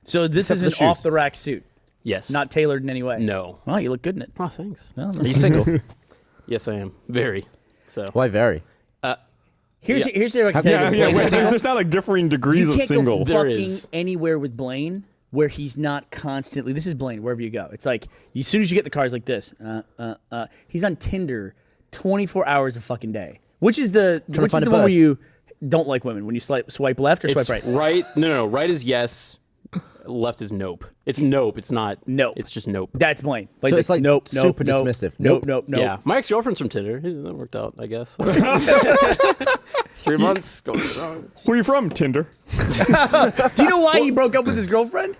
So this is an off-the-rack suit. Yes. Not tailored in any way. No. Well, you look good in it. Oh, thanks. Well, Are you single? Yes, I am. Very. So. Why very? Here's the I can tell you. There's not like differing degrees of single. You can't go fucking anywhere with Blaine where he's not constantly. This is Blaine, wherever you go. It's like, as soon as you get the car, it's like this. He's on Tinder 24 hours a fucking day. Which is the one where you don't like women? When you swipe left or swipe right? Right. No. Right is yes. Left is nope. It's nope. It's not. Nope. It's just nope. That's Blaine. So it's like nope, super dismissive. Nope. Yeah. My ex-girlfriend's from Tinder. That worked out, I guess. 3 months going strong. Where are you from, Tinder? Do you know why he broke up with his girlfriend?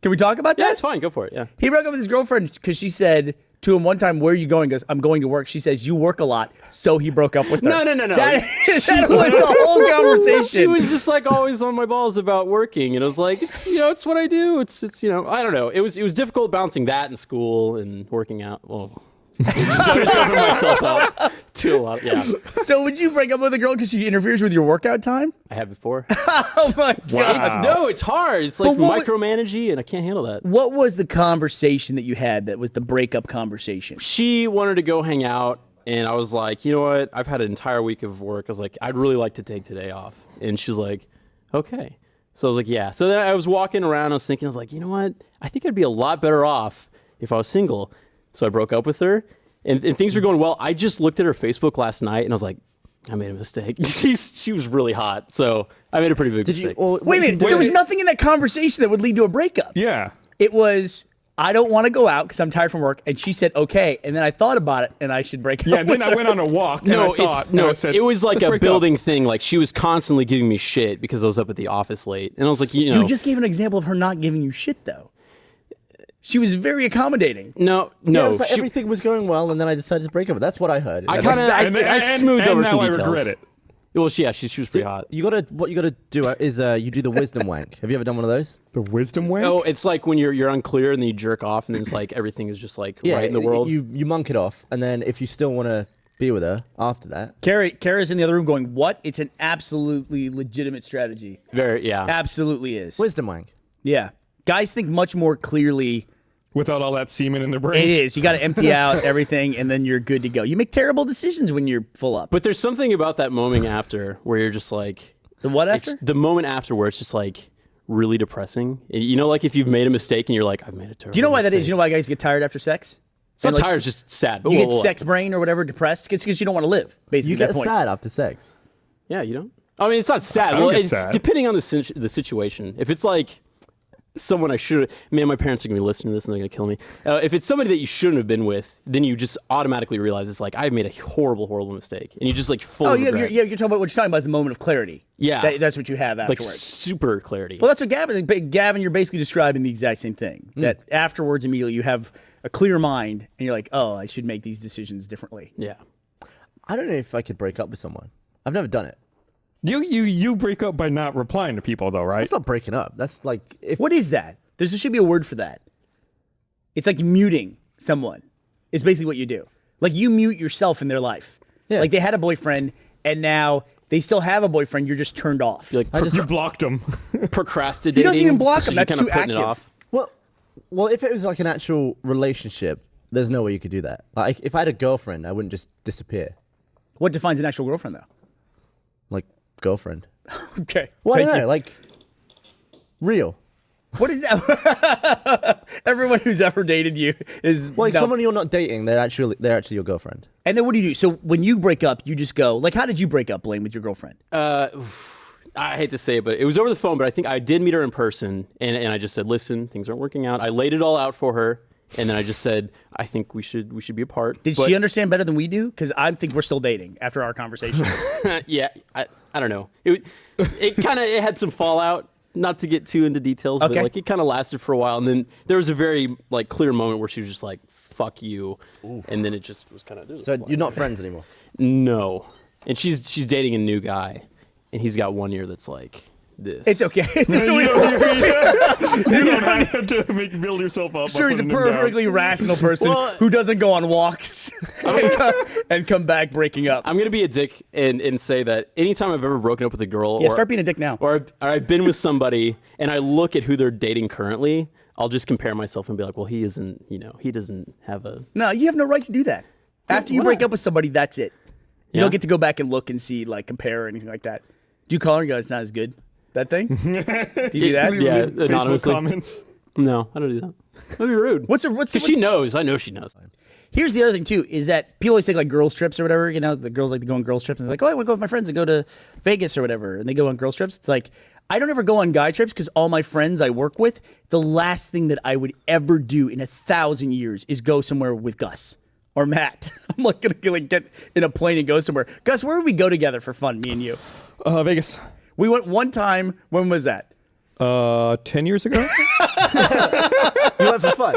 Can we talk about that? Yeah, it's fine. Go for it. Yeah. He broke up with his girlfriend because she said to him one time, "Where are you going?" He goes, "I'm going to work." She says, "You work a lot," so he broke up with her. No. That was the whole conversation. She was just like always on my balls about working, and I was like, it's it's what I do. It's I don't know. It was difficult balancing that in school and working out. Well, I just opened myself up to a lot. Yeah. So would you break up with a girl because she interferes with your workout time? I have before. Oh my god! It's hard. It's like micromanaging, and I can't handle that. What was the conversation that you had that was the breakup conversation? She wanted to go hang out, and I was like, you know what? I've had an entire week of work. I was like, I'd really like to take today off. And she's like, okay. So I was like, yeah. So then I was walking around. I was thinking, I was like, you know what? I think I'd be a lot better off if I was single. So I broke up with her, and things were going well. I just looked at her Facebook last night, and I was like, I made a mistake. She was really hot, so I made a pretty big mistake. Wait a minute. There was nothing in that conversation that would lead to a breakup. Yeah. It was, I don't want to go out because I'm tired from work, and she said, okay. And then I thought about it, and I should break up with her. Yeah, then I went on a walk, and I said, it was like let's a building thing. Like, she was constantly giving me shit because I was up at the office late. And I was like, You just gave an example of her not giving you shit, though. She was very accommodating. No. Yeah, it was like everything was going well, and then I decided to break up. That's what I heard. I smoothed over some details. I regret it. Well, she was pretty hot. What you gotta do is you do the wisdom wank. Have you ever done one of those? The wisdom wank? Oh, it's like when you're unclear and then you jerk off, and then it's like everything is just like right in the world. You monk it off, and then if you still want to be with her after that. Kara's in the other room going, what? It's an absolutely legitimate strategy. Yeah. Absolutely is. Wisdom wank. Yeah. Guys think much more clearly. Without all that semen in their brain? It is. You got to empty out everything, and then you're good to go. You make terrible decisions when you're full up. But there's something about that moment after where you're just like... The what after? The moment after where it's just like really depressing. You know, like if you've made a mistake and you're like, I've made a terrible mistake. Do you know why that is? You know why guys get tired after sex? It's not tired, it's just sad. You get sex brain or whatever, depressed? It's because you don't want to live, basically. You get sad after sex. Yeah, you don't? I mean, it's not sad. I don't get sad. Depending on the situation. If it's like... someone I should, man, my parents are gonna be listening to this and they're gonna kill me. If it's somebody that you shouldn't have been with, then you just automatically realize it's like, I've made a horrible mistake, and you just like full of regret. You're talking about what you're talking about is the moment of clarity. Yeah, that's what you have afterwards. Like super clarity. Well, that's what Gavin, you're basically describing the exact same thing. That afterwards, immediately, you have a clear mind, and you're like, oh, I should make these decisions differently. Yeah. I don't know if I could break up with someone. I've never done it. You break up by not replying to people, though, right? That's not breaking up. That's like... What is that? There should be a word for that. It's like muting someone. It's basically what you do. Like you mute yourself in their life. Yeah. Like they had a boyfriend, and now they still have a boyfriend. You're just turned off. You're like, you blocked them. Procrastinating. He doesn't even block so them. That's too active. active. Well, if it was like an actual relationship, there's no way you could do that. Like if I had a girlfriend, I wouldn't just disappear. What defines an actual girlfriend, though? Like girlfriend. Okay. Well, I don't know. Like real. What is that? Everyone who's ever dated you is like someone you're not dating. They're actually your girlfriend. And then what do? So when you break up, you just go like, how did you break up, Blaine, with your girlfriend? I hate to say it, but it was over the phone. But I think I did meet her in person, and I just said, listen, things aren't working out. I laid it all out for her, and then I just said, I think we should be apart. Did she understand better than we do? Because I think we're still dating after our conversation. Yeah, I don't know. It had some fallout. Not to get too into details, but like it kind of lasted for a while, and then there was a very like clear moment where she was just like, "Fuck you," and then it just was kind of. So you're not friends anymore? No, and she's dating a new guy, and he's got 1 year that's like this. It's okay. You don't have to build yourself up. Sure, he's a perfectly rational person Well- who doesn't go on walks and come back breaking up. I'm gonna be a dick and say that anytime I've ever broken up with a girl, Yeah, start being a dick now. or I've been with somebody and I look at who they're dating currently, I'll just compare myself and be like, well, he isn't, he doesn't have a. No, you have no right to do that. After you why break not? up with somebody, that's it. You Yeah. don't get to go back and look and see, like, compare or anything like that. Do you call her and go, it's not as good? That thing? Do you do that? Yeah, Facebook anonymously. comments. No, I don't do that. That'd be rude. Because she knows. I know she knows. Here's the other thing, too, is that people always take, like, girls' trips or whatever. You know, the girls like to go on girls' trips. And they're like, oh, I want to go with my friends and go to Vegas or whatever. And they go on girls' trips. It's like, I don't ever go on guy trips because all my friends I work with, the last thing that I would ever do in 1,000 years is go somewhere with Gus or Matt. I'm like going to get in a plane and go somewhere. Gus, where would we go together for fun, me and you? Vegas. We went one time. When was that? 10 years ago? You went for fun.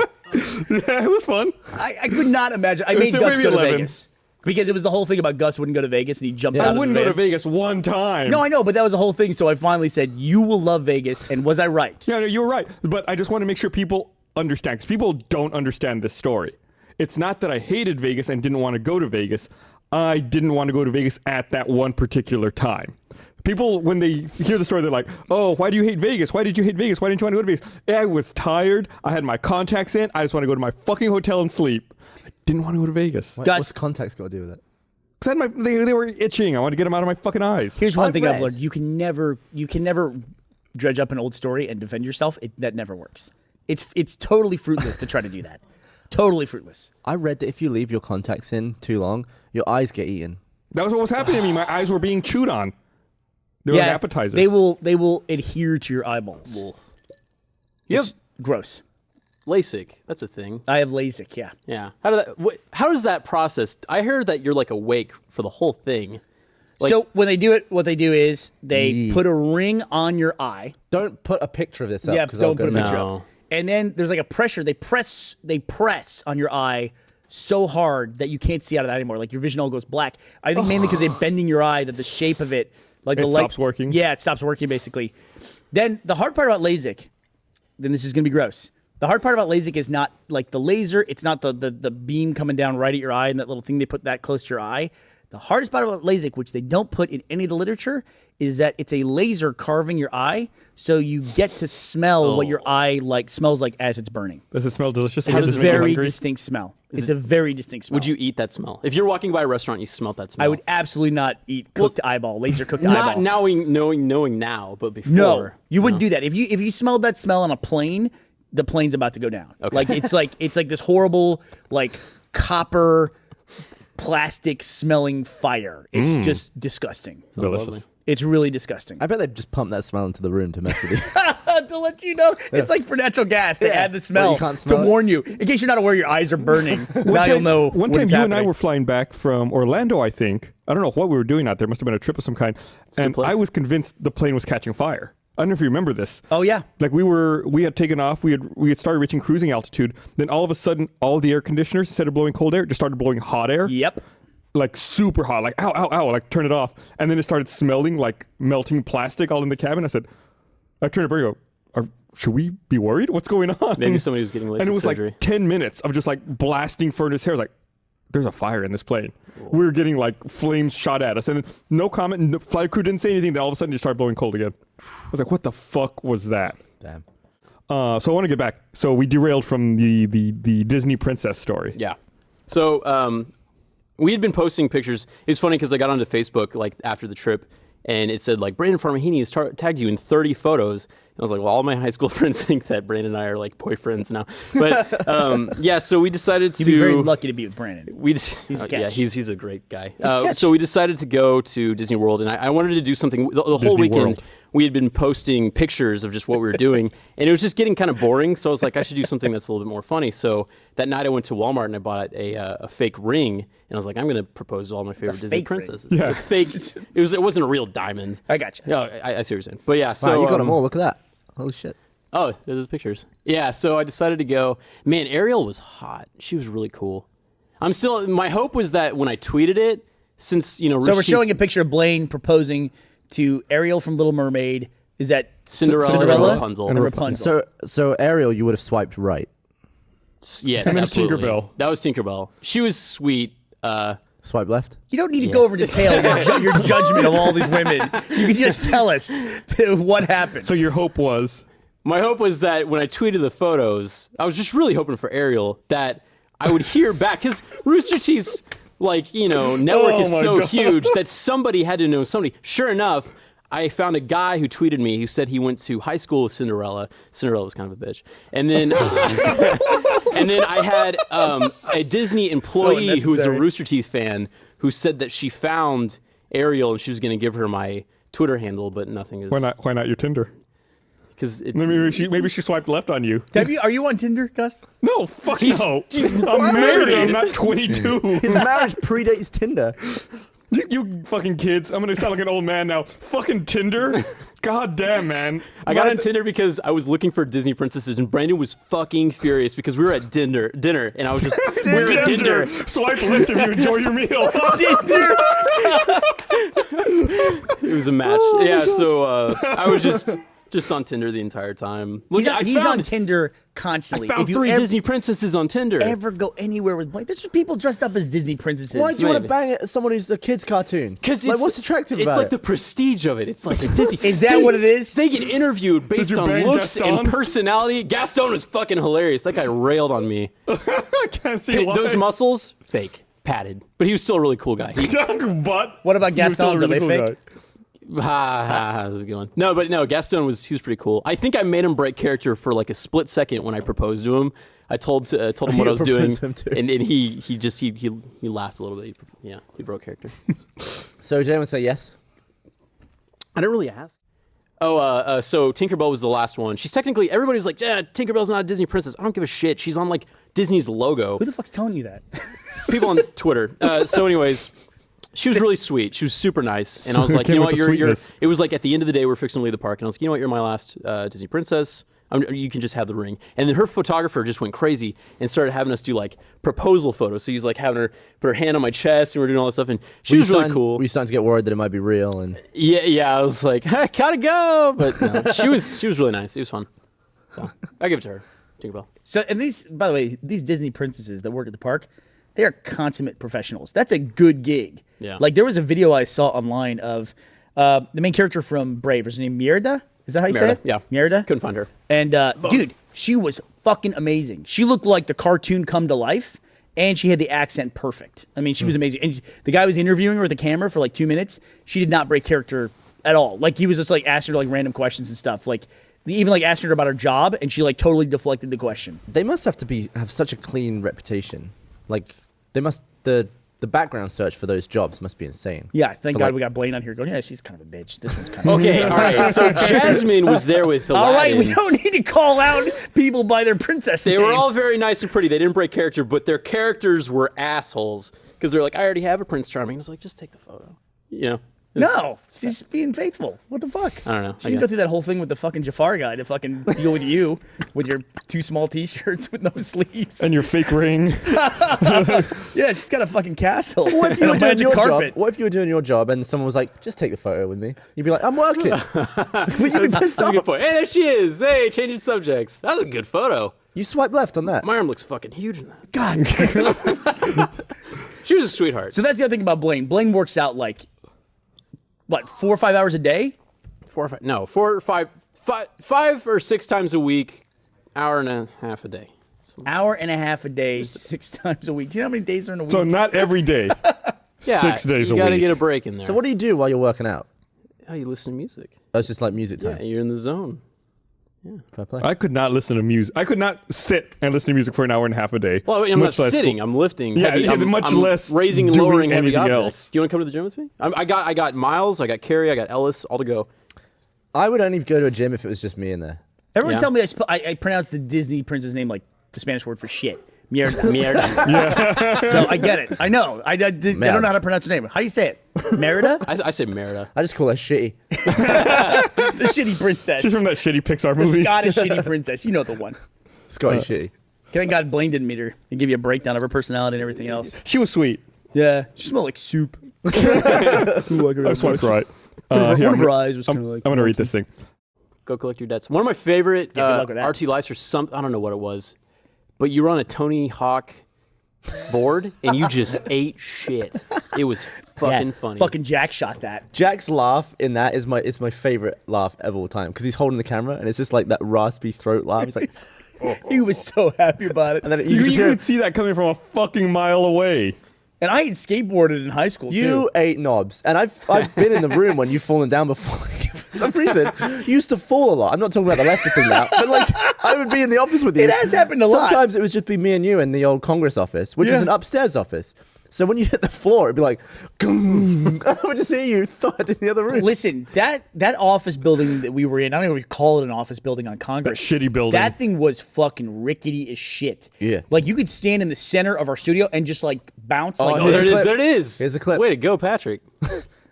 Yeah, it was fun. I could not imagine. I was made Gus maybe go to 11. Vegas because it was the whole thing about Gus wouldn't go to Vegas and he jumped out I of the wouldn't go to van. Vegas one time. No, I know, but that was the whole thing. So I finally said, you will love Vegas. And was I right? No, you were right. But I just want to make sure people understand, because people don't understand this story. It's not that I hated Vegas and didn't want to go to Vegas. I didn't want to go to Vegas at that one particular time. People, when they hear the story, they're like, oh, why do you hate Vegas? Why did you hate Vegas? Why didn't you want to go to Vegas? I was tired. I had my contacts in. I just want to go to my fucking hotel and sleep. I didn't want to go to Vegas. Gus- What's context got to do with it? Because they were itching. I wanted to get them out of my fucking eyes. Here's one I've thing I've read- learned: you can never dredge up an old story and defend yourself. That never works. It's totally fruitless to try to do that. Totally fruitless. I read that if you leave your contacts in too long, your eyes get eaten. That was what was happening to me. My eyes were being chewed on. They were like appetizers. They will adhere to your eyeballs. You It's gross. LASIK. That's a thing. I have LASIK. Yeah. Yeah. How does that process? I heard that you're like awake for the whole thing. So when they do it, what they do is they put a ring on your eye. Don't put a picture of this up. Yeah, 'cause I'll don't go put a mad. picture No. up. And then there's like a pressure. They press on your eye so hard that you can't see out of that anymore. Like your vision all goes black. I think mainly because they're bending your eye, that the shape of it, like It the light stops working? Yeah, it stops working basically. Then the hard part about LASIK, then this is gonna be gross. The hard part about LASIK is not like the laser. It's not the beam coming down right at your eye and that little thing they put that close to your eye. The hardest part about LASIK, which they don't put in any of the literature, is that it's a laser carving your eye, so you get to smell what your eye smells like as it's burning. Does it smell delicious? It's Does a it make you very hungry? distinct smell. It's a very distinct smell. Would you eat that smell? If you're walking by a restaurant, you smell that smell. I would absolutely not eat cooked eyeball, laser cooked not eyeball. knowing now, but before. No, you wouldn't do that. If you smelled that smell on a plane, the plane's about to go down. Okay. Like it's like this horrible copper plastic smelling fire. It's just disgusting. Delicious. lovely. It's really disgusting. I bet they just pumped that smell into the room to mess with you. To let you know, it's like for natural gas. They add the smell you can't to smell it. warn you. In case you're not aware, your eyes are burning. Now you'll know. One when time it's you and I happening. were flying back from Orlando, I think. I don't know what we were doing out there. Must have been a trip of some kind. And place. I was convinced the plane was catching fire. I don't know if you remember this. Oh yeah. Like we had taken off, we had started reaching cruising altitude. Then all of a sudden, all the air conditioners, instead of blowing cold air, just started blowing hot air. Yep. Like super hot, like ow, ow, ow, like turn it off. And then it started smelling like melting plastic all in the cabin. I turned to Burnie and go, should we be worried? What's going on? Maybe somebody was getting LASIK And it was surgery. like 10 minutes of just like blasting furnace hair. I was like, there's a fire in this plane. We were getting like flames shot at us. And then no comment, no, flight crew didn't say anything. Then all of a sudden it just started blowing cold again. I was like, what the fuck was that? Damn. So I want to get back. So we derailed from the Disney princess story. Yeah. So we had been posting pictures. It was funny because I got onto Facebook like after the trip, and it said like Brandon Farmahini has tagged you in 30 photos. And I was like, well, all my high school friends think that Brandon and I are like boyfriends now. But yeah, so we decided You'd to. be very lucky to be with Brandon. We just, He's a yeah, catch. he's a great guy. a catch. So we decided to go to Disney World, and I wanted to do something. The whole Disney weekend, World. we had been posting pictures of just what we were doing, and it was just getting kind of boring. So I was like, I should do something that's a little bit more funny. So that night, I went to Walmart and I bought a fake ring, and I was like, I'm going to propose to all my favorite Disney fake ring. princesses. Yeah. A fake. It wasn't a real diamond. I got you. Yeah, I see what you're saying. But yeah, so Wow, you got them all. Look at that. Holy shit. Oh, there's the pictures. Yeah, so I decided to go. Man, Ariel was hot. She was really cool. My hope was that when I tweeted it, since, So we're showing a picture of Blaine proposing to Ariel from Little Mermaid. Is that Cinderella and Rapunzel. And Rapunzel. So Ariel, you would have swiped right. Yes, And then absolutely. Tinkerbell. That was Tinkerbell. She was sweet. Swipe left. You don't need to go over detail your judgment of all these women. You can just tell us what happened. So your hope was. My hope was that when I tweeted the photos, I was just really hoping for Ariel that I would hear back, because Rooster Teeth's network is my so God. huge that somebody had to know somebody. Sure enough, I found a guy who tweeted me who said he went to high school with Cinderella. Cinderella was kind of a bitch. And then and then I had a Disney employee who was a unnecessary. Rooster Teeth fan who said that she found Ariel and she was going to give her my Twitter handle, but nothing is. Why not your Tinder? Because Maybe she swiped left on you. Are you on Tinder, Gus? No, fuck no. I'm married. married. I'm not 22. His marriage predates Tinder. You fucking kids. I'm going to sound like an old man now. Fucking Tinder? God damn, man. I got on Tinder because I was looking for Disney princesses, and Brandon was fucking furious because we were at dinner, and I was just we were at dinner. Swipe left if you enjoy your meal. It was a match. Yeah, so I was just on Tinder the entire time. Look, He's on Tinder constantly. I found if you 3 ever, Disney princesses on Tinder. ever go anywhere with Blaine, there's just people dressed up as Disney princesses. Why do you want to Maybe. bang at someone who's a kid's cartoon? Because like, what's attractive it's about like it? the prestige of it. It's like a Disney. Is that what it is? They get interviewed based you on bang looks and Gaston? personality. Gaston was fucking hilarious. That guy railed on me. I can't see why. Those muscles, fake, padded, but he was still a really cool guy. But What about he was still a Gaston's? Are really they cool fake? guy. This is a good one. No, Gaston he was pretty cool. I think I made him break character for like a split second when I proposed to him. I told him what I was doing, proposed to him too. and he laughed a little bit. He broke character. So did anyone say yes? I didn't really ask. So Tinkerbell was the last one. She's technically, everybody was like, yeah, Tinkerbell's not a Disney princess. I don't give a shit. She's on like Disney's logo. Who the fuck's telling you that? People on Twitter. So anyways, she was really sweet. She was super nice. And I was like, Came you know with what, the you're, sweetness. it was like at the end of the day, we're fixing to leave the park. And I was like, you know what, you're my last Disney princess. You can just have the ring. And then her photographer just went crazy and started having us do like proposal photos. So he was like having her put her hand on my chest and we're doing all this stuff. And she was really cool. Were you starting to get worried that it might be real? And Yeah, I was like, I gotta go. But no, she was really nice. It was fun. So I give it to her. Tinkerbell. So, and these, by the way, these Disney princesses that work at the park, they are consummate professionals. That's a good gig. Yeah. Like there was a video I saw online of the main character from Brave. Is her name Mérida? Is that how you say Mérida, it? yeah. Mérida? Couldn't find her. And dude, she was fucking amazing. She looked like the cartoon come to life, and she had the accent perfect. I mean, she was amazing. And the guy was interviewing her with the camera for like 2 minutes. She did not break character at all. Like he was just like asking her like random questions and stuff. Like even like asking her about her job, and she like totally deflected the question. they must have to have such a clean reputation. Like they must the background search for those jobs must be insane. Yeah, thank For, God like- we got Blaine on here going, yeah, she's kind of a bitch. This one's kind of Okay, all right. So Jasmine was there with Aladdin. All right, we don't need to call out people by their princess They names. were all very nice and pretty. They didn't break character, but their characters were assholes because they're like, I already have a Prince Charming. I was like, just take the photo. You know? No, she's being faithful. What the fuck? I don't know. She didn't go through that whole thing with the fucking Jafar guy to fucking deal with you with your 2 small t-shirts with no sleeves. And your fake ring. Yeah, she's got a fucking castle. What if you and were a doing magic your carpet. job? What if you were doing your job and someone was like, "Just take the photo with me"? You'd be like, "I'm working." But you'd be That's pissed a good off. point. Hey, there she is. Hey, changing subjects. That was a good photo. You swipe left on that. My arm looks fucking huge in that. God. She was a sweetheart. So that's the other thing about Blaine. Blaine works out like, what, 4 or 5 hours a day? 4 or 5 or 6 times a week, hour and a half a day. Hour and a half a day, 6 times a week. Do you know how many days are in a week? So not every day. Yeah, 6 days a You gotta week. get a break in there. So what do you do while you're working out? Oh, you listen to music. That's just like music Yeah, time. you're in the zone. Fair play. I could not listen to music. I could not sit and listen to music for an hour and a half a day. Well, I'm not much less- sitting. I'm lifting. Yeah, heavy, yeah, I'm, much I'm less raising and doing lowering heavy anything objects. else. Do you want to come to the gym with me? I got Miles. I got Carrie. I got Ellis. All to go. I would only go to a gym if it was just me in there. Everyone's Yeah. telling me I pronounce the Disney princess name like the Spanish word for shit. Mierda. So I get it. I know. I don't know how to pronounce her name. How do you say it? Merida? I say Merida. I just call her shitty. The shitty princess. She's from that shitty Pixar The movie. Scottish shitty princess. You know the one. Scotty shitty. Thank God Blaine didn't meet her and give you a breakdown of her personality and everything else. She was sweet. Yeah. She smelled like soup. I swiped right. One Here, of her eyes was I'm kind of like. going to read this thing. Go collect your debts. One of my favorite Yeah, good luck with that. RT Lives or some, I don't know what it was, but you were on a Tony Hawk board and you just ate shit. It was fucking funny. Fucking Jack shot that. Jack's laugh in that is my favorite laugh of all time because he's holding the camera and it's just like that raspy throat laugh. He's like, He was so happy about it. and then You just hear could see that coming from a fucking mile away. And I had skateboarded in high school you too. ate knobs, and I've been in the room when you've fallen down before. For some reason, you used to fall a lot. I'm not talking about the Leicester thing now, but like I would be in the office with you. It has happened a lot. Sometimes it would just be me and you in the old Congress office, which was an upstairs office. So when you hit the floor, it'd be like, "Gung." I would just hear you thud in the other room. Listen, that office building that we were in, I don't even call it an office building on Congress. That shitty building. That thing was fucking rickety as shit. Yeah. Like you could stand in the center of our studio and just like bounce like Oh, there it this. is. There it is. Here's a clip. Way to go, Patrick.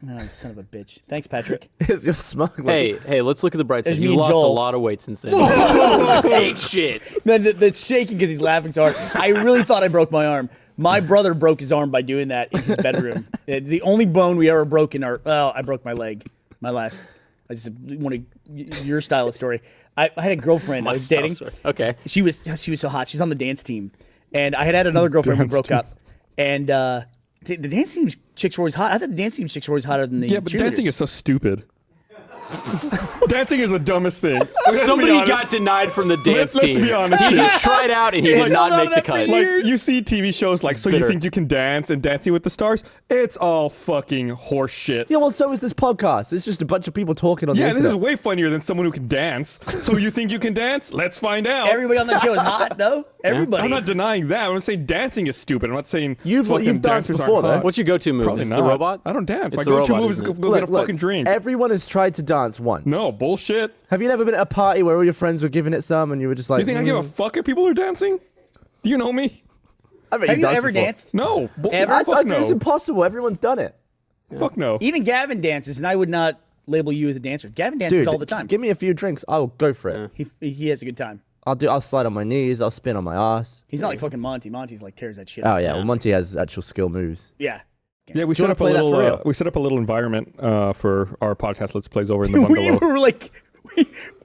No, son of a bitch. Thanks, Patrick. It's just smug. Like, Hey, let's look at the bright side. There's me You and lost a Joel. lot of weight since then. Ate shit. Man, that's shaking because he's laughing so hard. I really thought I broke my arm. My brother broke his arm by doing that in his bedroom. It's the only bone we ever broke in our. Well, I broke my leg. My last. I just want your style of story. I had a girlfriend I was dating. Okay. She was so hot. She was on the dance team, and I had another girlfriend. We broke up, and the dance team chicks were always hot. I thought the dance team chicks were always hotter than the Yeah, but cheerleaders. dancing is so stupid. Dancing is the dumbest thing. Let's be Somebody honest. got denied from the dance Let's team. be honest He here. tried out and he did He's not held on make the to that cut. for Like years. you see TV shows like So You bitter. Think You Can Dance and Dancing with the Stars. It's all fucking horse shit. yeah, well, so is this podcast. It's just a bunch of people talking on the Yeah, this internet. is way funnier than someone who can dance. So you think you can dance? Let's find out. Everybody on that show is hot, though. Everybody. I'm not denying that. I'm not saying dancing is stupid. I'm not saying You've fucking danced dancers before, aren't though. hot. What's your go-to move? Probably Is it not. the robot? I don't dance. It's My the go-to robot, move is isn't go, it? go get a fucking drink. Everyone has tried to dance once. No, bullshit. Have you never been at a party where all your friends were giving it some and you were just like, You think I give a fuck if people are dancing? Do you know me? I bet Have you've you danced ever before. danced? No. Ever? I Fuck it's no. impossible. Everyone's done it. Fuck no. Even Gavin dances, and I would not label you as a dancer. Gavin dances Dude, all the time. give me a few drinks. I'll go for it. He has a good time. I'll slide on my knees. I'll spin on my ass. He's not like fucking Monty. Monty's like tears that shit. Oh up. yeah, well Monty has actual skill moves. Yeah. Yeah, we Do you set wanna up a play that for little. real? We set up a little environment for our podcast. Let's plays over in the we bungalow. were like,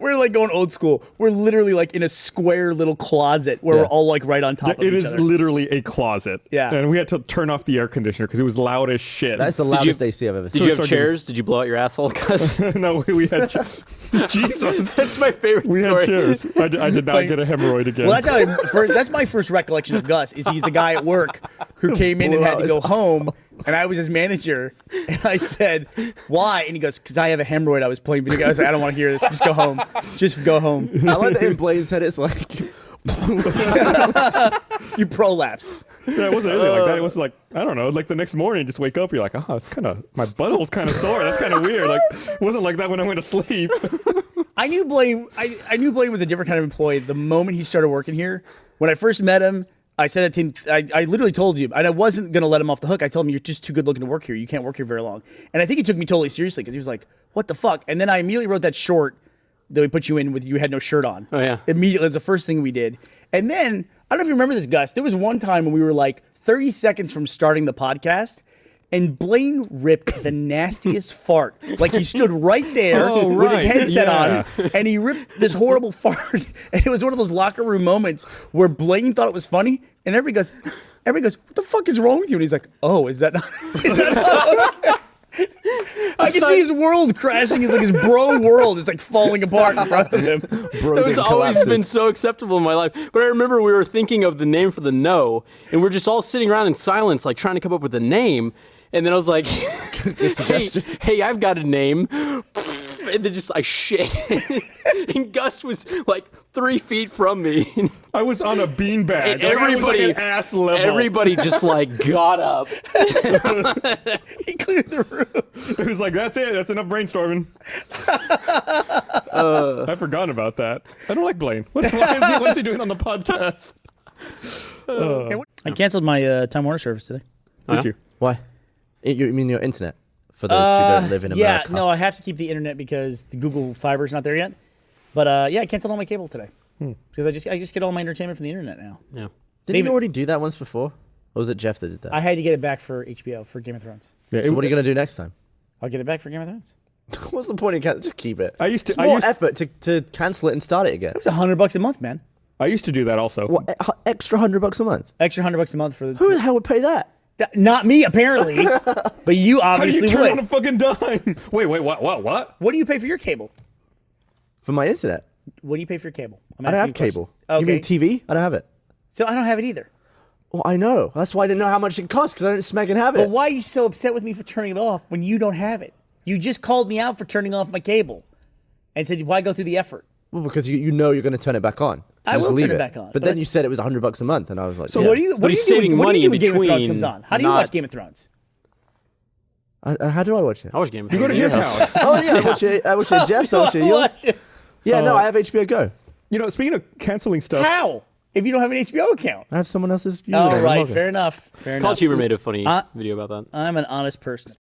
we're like going old school. We're literally like in a square little closet where Yeah. we're all like right on top of It each is other. literally a closet. Yeah. And we had to turn off the air conditioner because it was loud as shit. That's the loudest AC I've ever Did seen. you have sorry, chairs? Did you blow out your asshole, Gus? No, we had. Jesus. That's my favorite We story. had chairs. I did not get a hemorrhoid again. Well, that's my first recollection of Gus. Is he's the guy at work who came in and Blew had out to go his home, and I was his manager, and I said, "Why?" And he goes, "Because I have a hemorrhoid. I was playing video games. I was like, I don't want to hear this. Just go home. Just go home. I like that in Blaine's head. It's like You prolapsed." Yeah, it wasn't anything like that. It was like, I don't know, like the next morning, just wake up, you're like, oh, it's kind of, my butthole's kind of sore. That's kind of weird. Like, it wasn't like that when I went to sleep. I knew Blaine. I knew Blaine was a different kind of employee the moment he started working here. When I first met him, I said that to him. I literally told you, and I wasn't gonna let him off the hook. I told him, "You're just too good looking to work here. You can't work here very long." And I think he took me totally seriously because he was like, "What the fuck?" And then I immediately wrote that short that we put you in with. You had no shirt on. Oh, yeah. Immediately, that's the first thing we did. And then I don't know if you remember this, Gus. There was one time when we were like 30 seconds from starting the podcast. And Blaine ripped the nastiest fart. Like he stood right there Oh, with his right. headset Yeah. on, and he ripped this horrible fart. And it was one of those locker room moments where Blaine thought it was funny, and everybody goes, "What the fuck is wrong with you?" And he's like, "Oh, is that not okay?" I can see his world crashing. It's like his bro world is like falling apart in front of him. That was always been so acceptable in my life. But I remember we were thinking of the name for the no, and we're just all sitting around in silence, like trying to come up with a name. And then I was like, hey, I've got a name. And then just I shit. And Gus was like 3 feet from me. I was on a beanbag. And Like, I was like everybody, at ass level. everybody just like got up. He cleared the room. It was like, that's it. That's enough brainstorming. I forgot about that. I don't like Blaine. What is he doing on the podcast? I canceled my Time Warner service today. Did you? Why? You mean your internet? For those who don't live in America. Yeah, no, I have to keep the internet because the Google Fiber's not there yet. But yeah, I canceled all my cable today because I just get all my entertainment from the internet now. Yeah. Didn't you already do that once before? Or was it Jeff that did that? I had to get it back for HBO for Game of Thrones. Yeah, So what are you going to do next time? I'll get it back for Game of Thrones. What's the point in canceling? Just keep it. It's I more used- effort to cancel it and start it again. It's $100 a month, man. I used to do that also. What, extra $100 a month? Extra $100 a month for the. Who the hell would pay that? Not me, apparently. But you How do you obviously turn would. on a fucking dime? Wait, what? What do you pay for your cable? For my internet? What do you pay for your cable? I'm I don't asking have you a cable. question. You mean Okay. TV? I don't have it. So I don't have it either. Well, I know. That's why I didn't know how much it cost because I didn't smeg and have But it. why are you so upset with me for turning it off when you don't have it? You just called me out for turning off my cable and said, why go through the effort? Well, because you know you're going to turn it back on. So I just will leave turn it back on, But but then you it's- said it was $100 a month, and I was like, So yeah. what do you But he's do saving what do money you do in when Game of Thrones between, comes on? How do you not- watch Game of Thrones? How do I watch it? I watch Game of You go Thrones. to his house. Oh, yeah, I watch it at Jeff's. I watch it at yours. Watch it. Yeah, no, I have HBO Go. You know, speaking of canceling stuff, How? If you don't have an HBO account. I have someone else's username. All and right, login. fair enough. Fair Call enough. Cheever made a funny video about that. I'm an honest person.